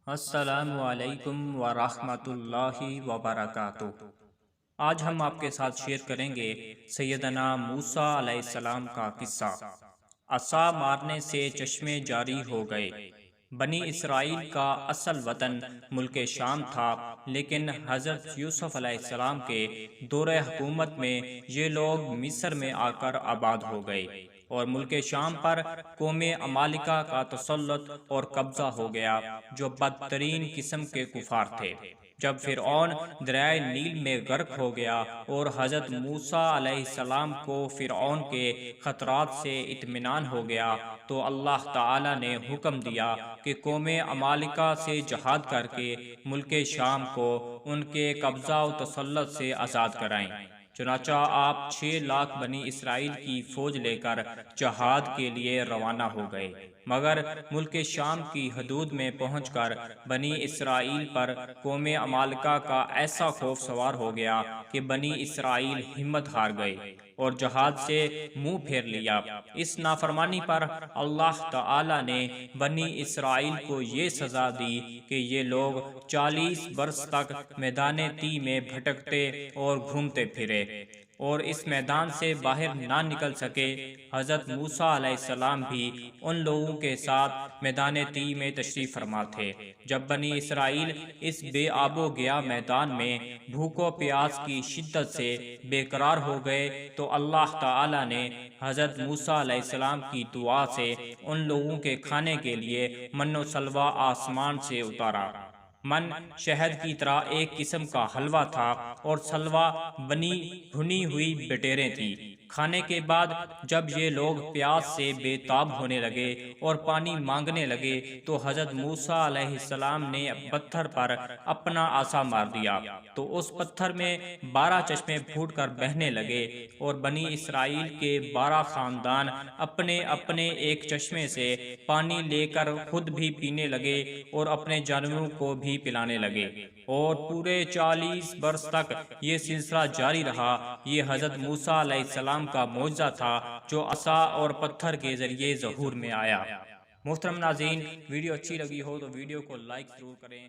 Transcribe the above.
السلام علیکم ورحمۃ اللہ وبرکاتہ۔ آج ہم آپ کے ساتھ شیئر کریں گے سیدنا موسیٰ علیہ السلام کا قصہ۔ عصا مارنے سے چشمے جاری ہو گئے۔ بنی اسرائیل کا اصل وطن ملک شام تھا، لیکن حضرت یوسف علیہ السلام کے دور حکومت میں یہ لوگ مصر میں آ کر آباد ہو گئے اور ملک شام پر قوم عمالقہ کا تسلط اور قبضہ ہو گیا، جو بدترین قسم کے کفار تھے۔ جب فرعون دریائے نیل میں غرق ہو گیا اور حضرت موسیٰ علیہ السلام کو فرعون کے خطرات سے اطمینان ہو گیا، تو اللہ تعالی نے حکم دیا کہ قوم عمالقہ سے جہاد کر کے ملک شام کو ان کے قبضہ و تسلط سے آزاد کرائیں۔ چنانچہ آپ 6 لاکھ بنی اسرائیل کی فوج لے کر جہاد کے لیے روانہ ہو گئے، مگر ملک شام کی حدود میں پہنچ کر بنی اسرائیل پر قوم عمالقہ کا ایسا خوف سوار ہو گیا کہ بنی اسرائیل ہمت ہار گئے اور جہاد سے منہ پھیر لیا۔ اس نافرمانی پر اللہ تعالی نے بنی اسرائیل کو یہ سزا دی کہ یہ لوگ 40 برس تک میدان تی میں بھٹکتے اور گھومتے پھرے اور اس میدان سے باہر نہ نکل سکے۔ حضرت موسیٰ علیہ السلام بھی ان لوگوں کے ساتھ میدان تی میں تشریف فرما تھے۔ جب بنی اسرائیل اس بے آب و گیا میدان میں بھوک و پیاس کی شدت سے بے قرار ہو گئے، تو اللہ تعالی نے حضرت موسیٰ علیہ السلام کی دعا سے ان لوگوں کے کھانے کے لیے من و سلوہ آسمان سے اتارا۔ من شہد کی طرح ایک قسم کا حلوہ تھا اور سلوہ بھنی ہوئی بٹیریں تھیں۔ کھانے کے بعد جب یہ لوگ پیاس سے بے تاب ہونے لگے اور پانی مانگنے لگے، تو حضرت موسیٰ علیہ السلام نے پتھر پر اپنا عصا مار دیا، تو اس پتھر میں 12 چشمے پھوٹ کر بہنے لگے اور بنی اسرائیل کے 12 خاندان اپنے اپنے ایک چشمے سے پانی لے کر خود بھی پینے لگے اور اپنے جانوروں کو بھی پلانے لگے، اور پورے 40 برس تک یہ سلسلہ جاری رہا۔ یہ حضرت موسیٰ علیہ السلام کا معجزہ تھا جو عصا اور پتھر کے ذریعے ظہور میں آیا۔ محترم ناظرین، ویڈیو اچھی لگی ہو تو ویڈیو کو لائک ضرور کریں۔